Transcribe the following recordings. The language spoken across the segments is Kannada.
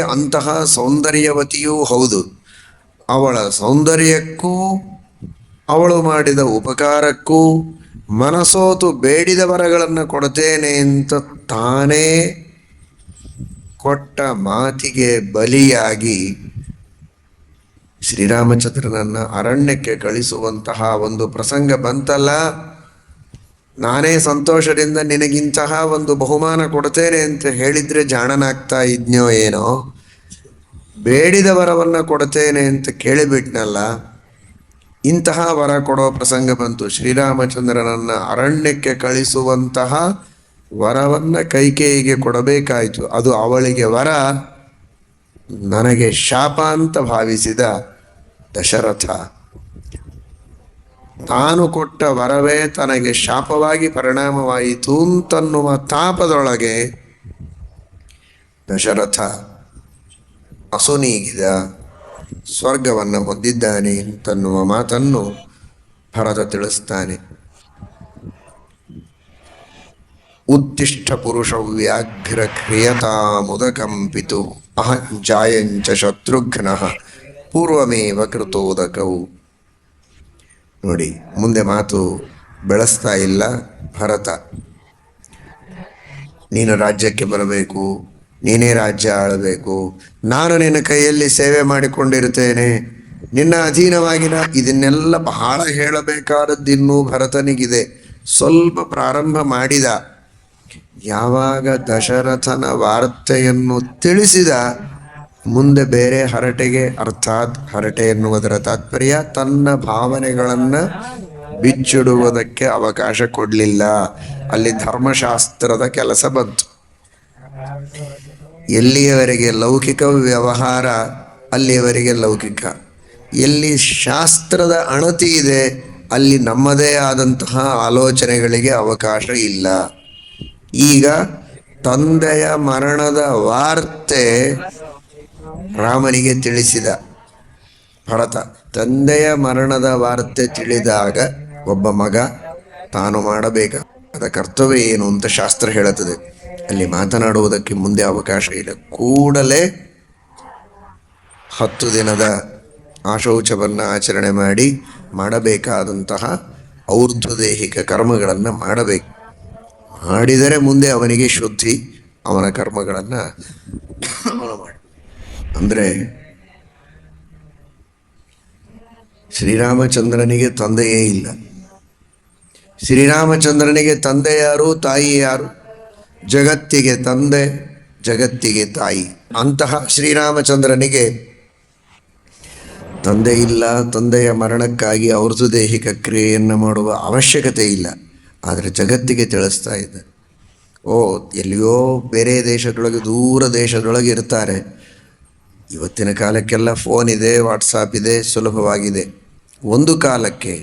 ಅಂತಹ ಸೌಂದರ್ಯವತಿಯೂ ಹೌದು. ಅವಳ ಸೌಂದರ್ಯಕ್ಕೂ ಅವಳು ಮಾಡಿದ ಉಪಕಾರಕ್ಕೂ ಮನಸೋತು ಬೇಡಿದ ವರಗಳನ್ನು ಕೊಡ್ತೇನೆ ಅಂತ ತಾನೇ ಕೊಟ್ಟ ಮಾತಿಗೆ ಬಲಿಯಾಗಿ ಶ್ರೀರಾಮಚಂದ್ರನನ್ನ ಅರಣ್ಯಕ್ಕೆ ಕಳಿಸುವಂತಹ ಒಂದು ಪ್ರಸಂಗ ಬಂತಲ್ಲ. ನಾನೇ ಸಂತೋಷದಿಂದ ನಿನಗಿಂತಹ ಒಂದು ಬಹುಮಾನ ಕೊಡ್ತೇನೆ ಅಂತ ಹೇಳಿದ್ರೆ ಜಾಣನಾಗ್ತಾ ಇದ್ನೋ ಏನೋ. ಬೇಡಿದ ವರವನ್ನ ಕೊಡ್ತೇನೆ ಅಂತ ಕೇಳಿಬಿಟ್ನಲ್ಲ. ಇಂತಹ ವರ ಕೊಡೋ ಪ್ರಸಂಗ ಬಂತು. ಶ್ರೀರಾಮಚಂದ್ರನನ್ನ ಅರಣ್ಯಕ್ಕೆ ಕಳಿಸುವಂತಹ ವರವನ್ನ ಕೈಕೇಯಿಗೆ ಕೊಡಬೇಕಾಯಿತು. ಅದು ಅವಳಿಗೆ ವರ, ನನಗೆ ಶಾಪ ಅಂತ ಭಾವಿಸಿದ ದಶರಥ ತಾನು ಕೊಟ್ಟ ವರವೇ ತನಗೆ ಶಾಪವಾಗಿ ಪರಿಣಾಮವಾಯಿತು ಅಂತನ್ನುವ ತಾಪದೊಳಗೆ ದಶರಥ ಅಸುನೀಗಿದ, ಸ್ವರ್ಗವನ್ನು ಹೊಂದಿದ್ದಾನೆ ಅಂತನ್ನುವ ಮಾತನ್ನು ಭರತ ತಿಳಿಸ್ತಾನೆ. ಉತ್ತಿಷ್ಠ ಪುರುಷ ವ್ಯಾಘ್ರ ಕ್ರಿಯತಾ ಮುದಕಂಪಿತು ಅಹಂಜಾಯಂಚ ಶತ್ರುಘ್ನ ಪೂರ್ವಮೇವ ಕೃತೋದಕವು. ನೋಡಿ, ಮುಂದೆ ಮಾತು ಬೆಳೆಸ್ತಾ ಇಲ್ಲ ಭರತ. ನೀನು ರಾಜ್ಯಕ್ಕೆ ಬರಬೇಕು, ನೀನೇ ರಾಜ್ಯ ಆಳಬೇಕು, ನಾನು ನಿನ್ನ ಕೈಯಲ್ಲಿ ಸೇವೆ ಮಾಡಿಕೊಂಡಿರುತ್ತೇನೆ, ನಿನ್ನ ಅಧೀನವಾಗಿನ. ಇದನ್ನೆಲ್ಲ ಬಹಳ ಹೇಳಬೇಕಾದದ್ದಿನ್ನೂ ಭರತನಿಗಿದೆ. ಸ್ವಲ್ಪ ಪ್ರಾರಂಭ ಮಾಡಿದ. ಯಾವಾಗ ದಶರಥನ ವಾರ್ತೆಯನ್ನು ತಿಳಿಸಿದ, ಮುಂದೆ ಬೇರೆ ಹರಟೆಗೆ, ಅರ್ಥಾತ್ ಹರಟೆ ಎನ್ನುವುದರ ತಾತ್ಪರ್ಯ ತನ್ನ ಭಾವನೆಗಳನ್ನು ಬಿಚ್ಚಿಡುವುದಕ್ಕೆ ಅವಕಾಶ ಕೊಡಲಿಲ್ಲ. ಅಲ್ಲಿ ಧರ್ಮಶಾಸ್ತ್ರದ ಕೆಲಸ ಬಂತು. ಎಲ್ಲಿಯವರೆಗೆ ಲೌಕಿಕ ವ್ಯವಹಾರ ಅಲ್ಲಿಯವರೆಗೆ ಲೌಕಿಕ. ಎಲ್ಲಿ ಶಾಸ್ತ್ರದ ಅಣತಿ ಇದೆ ಅಲ್ಲಿ ನಮ್ಮದೇ ಆದಂತಹ ಆಲೋಚನೆಗಳಿಗೆ ಅವಕಾಶ ಇಲ್ಲ. ಈಗ ತಂದೆಯ ಮರಣದ ವಾರ್ತೆ ರಾಮನಿಗೆ ತಿಳಿಸಿದ ಭರತ. ತಂದೆಯ ಮರಣದ ವಾರ್ತೆ ತಿಳಿದಾಗ ಒಬ್ಬ ಮಗ ತಾನು ಮಾಡಬೇಕಾದ ಕರ್ತವ್ಯ ಏನು ಅಂತ ಶಾಸ್ತ್ರ ಹೇಳುತ್ತದೆ. ಅಲ್ಲಿ ಮಾತನಾಡುವುದಕ್ಕೆ ಮುಂದೆ ಅವಕಾಶ ಇಲ್ಲ. ಕೂಡಲೇ 10 ದಿನದ ಆಶೌಚವನ್ನು ಆಚರಣೆ ಮಾಡಿ ಮಾಡಬೇಕಾದಂತಹ ಔರ್ಧ್ವದೇಹಿಕ ಕರ್ಮಗಳನ್ನು ಮಾಡಬೇಕು. ಮಾಡಿದರೆ ಮುಂದೆ ಅವನಿಗೆ ಶುದ್ಧಿ, ಅವನ ಕರ್ಮಗಳನ್ನು ಅವನು ಮಾಡಿ. ಅಂದರೆ ಶ್ರೀರಾಮಚಂದ್ರನಿಗೆ ತಂದೆಯೇ ಇಲ್ಲ. ಶ್ರೀರಾಮಚಂದ್ರನಿಗೆ ತಂದೆ ಯಾರು, ತಾಯಿ ಯಾರು? ಜಗತ್ತಿಗೆ ತಂದೆ, ಜಗತ್ತಿಗೆ ತಾಯಿ. ಅಂತಹ ಶ್ರೀರಾಮಚಂದ್ರನಿಗೆ ತಂದೆ ಇಲ್ಲ. ತಂದೆಯ ಮರಣಕ್ಕಾಗಿ ಔರ್ಧ್ವದೇಹಿಕ ಕ್ರಿಯೆಯನ್ನು ಮಾಡುವ ಅವಶ್ಯಕತೆ ಇಲ್ಲ. ಆದರೆ ಜಗತ್ತಿಗೆ ತಿಳಿಸ್ತಾ ಇದ್ದ. ಎಲ್ಲಿಯೋ ಬೇರೆ ದೇಶದೊಳಗೆ, ದೂರ ದೇಶದೊಳಗೆ ಇರ್ತಾರೆ. ಇವತ್ತಿನ ಕಾಲಕ್ಕೆಲ್ಲ ಫೋನ್ ಇದೆ, ವಾಟ್ಸಾಪ್ ಇದೆ, ಸುಲಭವಾಗಿದೆ. ಒಂದು ಕಾಲಕ್ಕೆ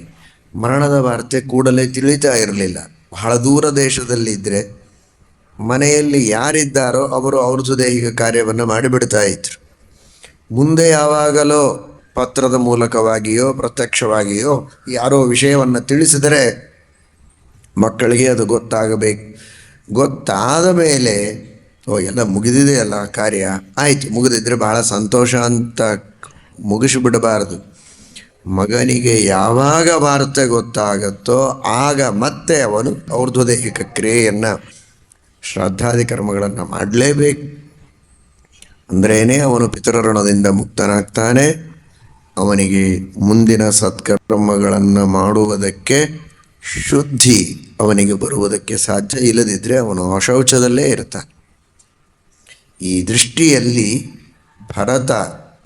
ಮರಣದ ವಾರ್ತೆ ಕೂಡಲೇ ತಿಳಿತಾ ಇರಲಿಲ್ಲ. ಬಹಳ ದೂರ ದೇಶದಲ್ಲಿದ್ದರೆ ಮನೆಯಲ್ಲಿ ಯಾರಿದ್ದಾರೋ ಅವರು ಔರ್ಧ್ವದೇಹಿಕ ಕಾರ್ಯವನ್ನು ಮಾಡಿಬಿಡ್ತಾ ಇದ್ರು. ಮುಂದೆ ಯಾವಾಗಲೋ ಪತ್ರದ ಮೂಲಕವಾಗಿಯೋ ಪ್ರತ್ಯಕ್ಷವಾಗಿಯೋ ಯಾರೋ ವಿಷಯವನ್ನು ತಿಳಿಸಿದರೆ ಮಕ್ಕಳಿಗೆ ಅದು ಗೊತ್ತಾಗಬೇಕು. ಗೊತ್ತಾದ ಮೇಲೆ ಎಲ್ಲ ಮುಗಿದಿದೆಯಲ್ಲ ಕಾರ್ಯ, ಆಯಿತು, ಮುಗಿದಿದ್ರೆ ಬಹಳ ಸಂತೋಷ ಅಂತ ಮುಗಿಸಿಬಿಡಬಾರದು. ಮಗನಿಗೆ ಯಾವಾಗ ವಾರ್ತೆ ಗೊತ್ತಾಗತ್ತೋ ಆಗ ಮತ್ತೆ ಅವನು ಔರ್ಧ್ವದೇಹಿಕ ಕ್ರಿಯೆಯನ್ನು, ಶ್ರಾದ್ದಾದಿ ಕರ್ಮಗಳನ್ನು ಮಾಡಲೇಬೇಕು. ಅಂದ್ರೇನೆ ಅವನು ಪಿತೃಋಣದಿಂದ ಮುಕ್ತನಾಗ್ತಾನೆ. ಅವನಿಗೆ ಮುಂದಿನ ಸತ್ಕರ್ಮಗಳನ್ನು ಮಾಡುವುದಕ್ಕೆ ಶುದ್ಧಿ ಅವನಿಗೆ ಬರುವುದಕ್ಕೆ ಸಾಧ್ಯ. ಇಲ್ಲದಿದ್ದರೆ ಅವನು ಅಶೌಚದಲ್ಲೇ ಇರ್ತಾನೆ. ಈ ದೃಷ್ಟಿಯಲ್ಲಿ ಭರತ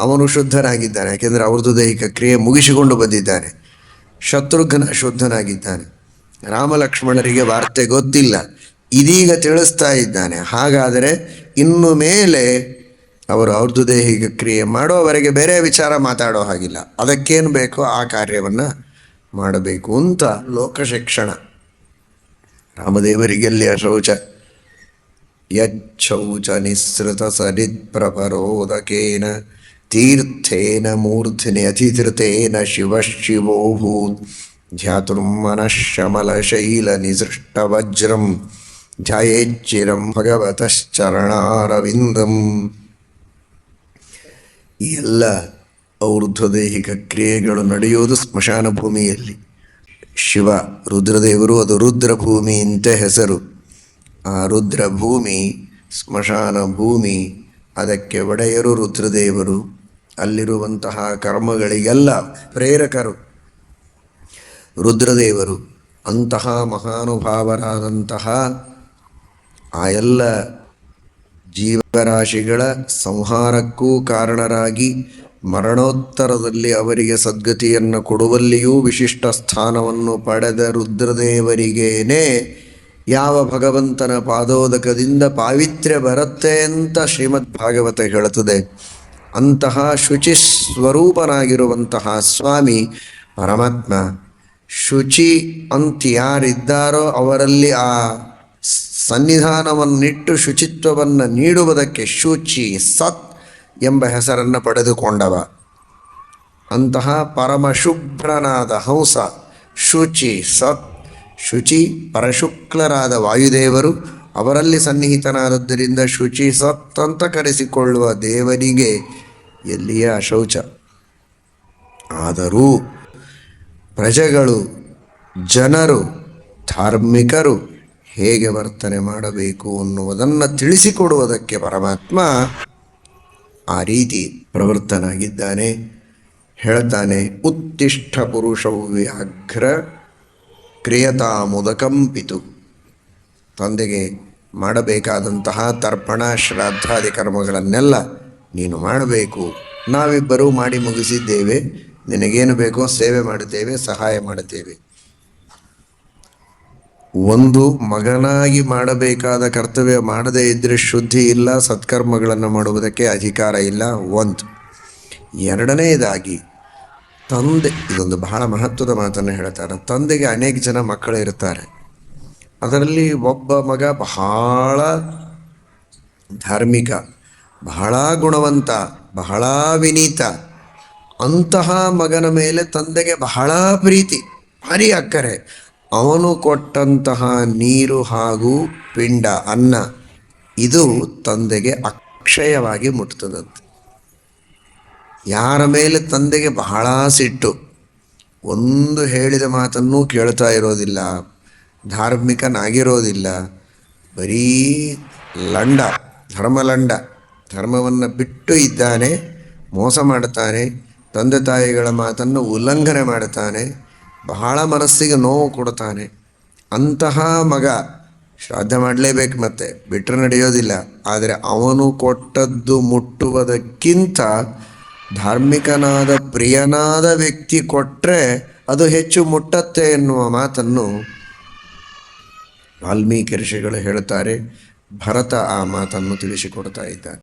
ಅವನು ಶುದ್ಧನಾಗಿದ್ದಾನೆ. ಯಾಕೆಂದರೆ ಔರ್ಧ್ವದೇಹಿಕ ಕ್ರಿಯೆ ಮುಗಿಸಿಕೊಂಡು ಬಂದಿದ್ದಾನೆ. ಶತ್ರುಘ್ನ ಶುದ್ಧನಾಗಿದ್ದಾನೆ. ರಾಮಲಕ್ಷ್ಮಣರಿಗೆ ವಾರ್ತೆ ಗೊತ್ತಿಲ್ಲ, ಇದೀಗ ತಿಳಿಸ್ತಾ ಇದ್ದಾನೆ. ಹಾಗಾದರೆ ಇನ್ನು ಮೇಲೆ ಅವರು ಔರ್ಧ್ವದೇಹಿಕ ಕ್ರಿಯೆ ಮಾಡೋವರೆಗೆ ಬೇರೆ ವಿಚಾರ ಮಾತಾಡೋ ಹಾಗಿಲ್ಲ. ಅದಕ್ಕೇನು ಬೇಕೋ ಆ ಕಾರ್ಯವನ್ನು ಮಾಡಬೇಕು ಅಂತ ಲೋಕಶಿಕ್ಷಣ. ರಾಮದೇವರಿಗೆಲ್ಲಿ ಅಶೌಚ ಯಚ್ಛೌಚ ನಿಸೃತ ಸರಿತ್ಪ್ರಪರೋದಕೇನ ತೀರ್ಥೇನ ಮೂರ್ಧನಿ ಅತಿಧೃತೇನ ಶಿವಶಿವೋಭೂತ್ ಧ್ಯಾತುರ್ಮನಃಶಮಲಶೈಲ ನಿಸೃಷ್ಟವಜ್ರಂ ಧ್ಯಾಯೇಚ್ಚಿರಂ ಭಗವತಶ್ಚರಣಾರವಿಂದಂ. ಈ ಎಲ್ಲ ಔರ್ಧ್ವದೇಹಿಕ ಕ್ರಿಯೆಗಳು ನಡೆಯುವುದು ಸ್ಮಶಾನ ಭೂಮಿಯಲ್ಲಿ. ಶಿವ ರುದ್ರದೇವರು, ಅದು ರುದ್ರಭೂಮಿ ಅಂತ ಹೆಸರು. ಆ ರುದ್ರಭೂಮಿ ಸ್ಮಶಾನ ಭೂಮಿ, ಅದಕ್ಕೆ ಒಡೆಯರು ರುದ್ರದೇವರು. ಅಲ್ಲಿರುವಂತಹ ಕರ್ಮಗಳಿಗೆಲ್ಲ ಪ್ರೇರಕರು ರುದ್ರದೇವರು. ಅಂತಹ ಮಹಾನುಭಾವರಾದಂತಹ ಆ ಎಲ್ಲ ಜೀವರಾಶಿಗಳ ಸಂಹಾರಕ್ಕೂ ಕಾರಣರಾಗಿ ಮರಣೋತ್ತರದಲ್ಲಿ ಅವರಿಗೆ ಸದ್ಗತಿಯನ್ನು ಕೊಡುವಲ್ಲಿಯೂ ವಿಶಿಷ್ಟ ಸ್ಥಾನವನ್ನು ಪಡೆದ ರುದ್ರದೇವರಿಗೇನೆ ಯಾವ ಭಗವಂತನ ಪಾದೋದಕದಿಂದ ಪಾವಿತ್ರ್ಯ ಬರುತ್ತೆ ಅಂತ ಶ್ರೀಮದ್ ಭಾಗವತ ಹೇಳುತ್ತದೆ. ಅಂತಹ ಶುಚಿ ಸ್ವರೂಪನಾಗಿರುವಂತಹ ಸ್ವಾಮಿ ಪರಮಾತ್ಮ. ಶುಚಿ ಅಂತ ಯಾರಿದ್ದಾರೋ ಅವರಲ್ಲಿ ಆ ಸನ್ನಿಧಾನವನ್ನಿಟ್ಟು ಶುಚಿತ್ವವನ್ನು ನೀಡುವುದಕ್ಕೆ ಶುಚಿ ಸತ್ ಎಂಬ ಹೆಸರನ್ನು ಪಡೆದುಕೊಂಡವ. ಅಂತಹ ಪರಮಶುಭ್ರನಾದ ಹಂಸ ಶುಚಿ ಸತ್. ಶುಚಿ ಪರಶುಕ್ಲರಾದ ವಾಯುದೇವರು, ಅವರಲ್ಲಿ ಸನ್ನಿಹಿತನಾದದ್ದರಿಂದ ಶುಚಿ ಸತ್ ಅಂತ ಕರೆಸಿಕೊಳ್ಳುವ ದೇವರಿಗೆ ಎಲ್ಲಿಯೇ ಅಶೌಚ. ಆದರೂ ಪ್ರಜೆಗಳು, ಜನರು, ಧಾರ್ಮಿಕರು ಹೇಗೆ ವರ್ತನೆ ಮಾಡಬೇಕು ಅನ್ನುವುದನ್ನು ತಿಳಿಸಿಕೊಡುವುದಕ್ಕೆ ಪರಮಾತ್ಮ ಆ ರೀತಿ ಪ್ರವೃತ್ತನಾಗಿದ್ದಾನೆ. ಹೇಳ್ತಾನೆ, ಉತ್ತಿಷ್ಠ ಪುರುಷೌ ವ್ಯಾಘ್ರ ಕ್ರಿಯತಾಮುದಕಂಪಿತು. ತಂದೆಗೆ ಮಾಡಬೇಕಾದಂತಹ ತರ್ಪಣ ಶ್ರಾದ್ದಾದಿ ಕರ್ಮಗಳನ್ನೆಲ್ಲ ನೀನು ಮಾಡಬೇಕು. ನಾವಿಬ್ಬರೂ ಮಾಡಿ ಮುಗಿಸಿದ್ದೇವೆ, ನಿನಗೇನು ಬೇಕೋ ಸೇವೆ ಮಾಡುತ್ತೇವೆ, ಸಹಾಯ ಮಾಡುತ್ತೇವೆ. ಒಂದು ಮಗನಾಗಿ ಮಾಡಬೇಕಾದ ಕರ್ತವ್ಯ ಮಾಡದೇ ಇದ್ದರೆ ಶುದ್ಧಿ ಇಲ್ಲ, ಸತ್ಕರ್ಮಗಳನ್ನು ಮಾಡುವುದಕ್ಕೆ ಅಧಿಕಾರ ಇಲ್ಲ. ಒಂದು. ಎರಡನೆಯದಾಗಿ ತಂದೆ, ಇದೊಂದು ಬಹಳ ಮಹತ್ವದ ಮಾತನ್ನು ಹೇಳ್ತಾರೆ. ತಂದೆಗೆ ಅನೇಕ ಜನ ಮಕ್ಕಳು ಇರ್ತಾರೆ. ಅದರಲ್ಲಿ ಒಬ್ಬ ಮಗ ಬಹಳ ಧಾರ್ಮಿಕ, ಬಹಳ ಗುಣವಂತ, ಬಹಳ ವಿನೀತ. ಅಂತಹ ಮಗನ ಮೇಲೆ ತಂದೆಗೆ ಬಹಳ ಪ್ರೀತಿ, ಭಾರಿ ಅಕ್ಕರೆ. ಅವನು ಕೊಟ್ಟಂತಹ ನೀರು ಹಾಗೂ ಪಿಂಡ, ಅನ್ನ, ಇದು ತಂದೆಗೆ ಅಕ್ಷಯವಾಗಿ ಮುಟ್ತದಂತೆ. ಯಾರ ಮೇಲೆ ತಂದೆಗೆ ಬಹಳ ಸಿಟ್ಟು, ಒಂದು ಹೇಳಿದ ಮಾತನ್ನೂ ಕೇಳ್ತಾ ಇರೋದಿಲ್ಲ, ಧಾರ್ಮಿಕನಾಗಿರೋದಿಲ್ಲ, ಬರೀ ಲಂಡ, ಧರ್ಮಲಂಡ, ಧರ್ಮವನ್ನು ಬಿಟ್ಟು ಇದ್ದಾನೆ, ಮೋಸ ಮಾಡ್ತಾನೆ, ತಂದೆ ತಾಯಿಗಳ ಮಾತನ್ನು ಉಲ್ಲಂಘನೆ ಮಾಡ್ತಾನೆ, ಬಹಳ ಮನಸ್ಸಿಗೆ ನೋವು ಕೊಡ್ತಾನೆ. ಅಂತಹ ಮಗ ಶ್ರಾದ್ದ ಮಾಡಲೇಬೇಕು, ಮತ್ತೆ ಬಿಟ್ಟರೆ ನಡೆಯೋದಿಲ್ಲ. ಆದರೆ ಅವನು ಕೊಟ್ಟದ್ದು ಮುಟ್ಟುವುದಕ್ಕಿಂತ ಧಾರ್ಮಿಕನಾದ ಪ್ರಿಯನಾದ ವ್ಯಕ್ತಿ ಕೊಟ್ಟರೆ ಅದು ಹೆಚ್ಚು ಮುಟ್ಟತ್ತೆ ಎನ್ನುವ ಮಾತನ್ನು ವಾಲ್ಮೀಕಿ ಋಷಿಗಳು ಹೇಳ್ತಾರೆ. ಭರತ ಆ ಮಾತನ್ನು ತಿಳಿಸಿಕೊಡ್ತಾ ಇದ್ದಾನೆ.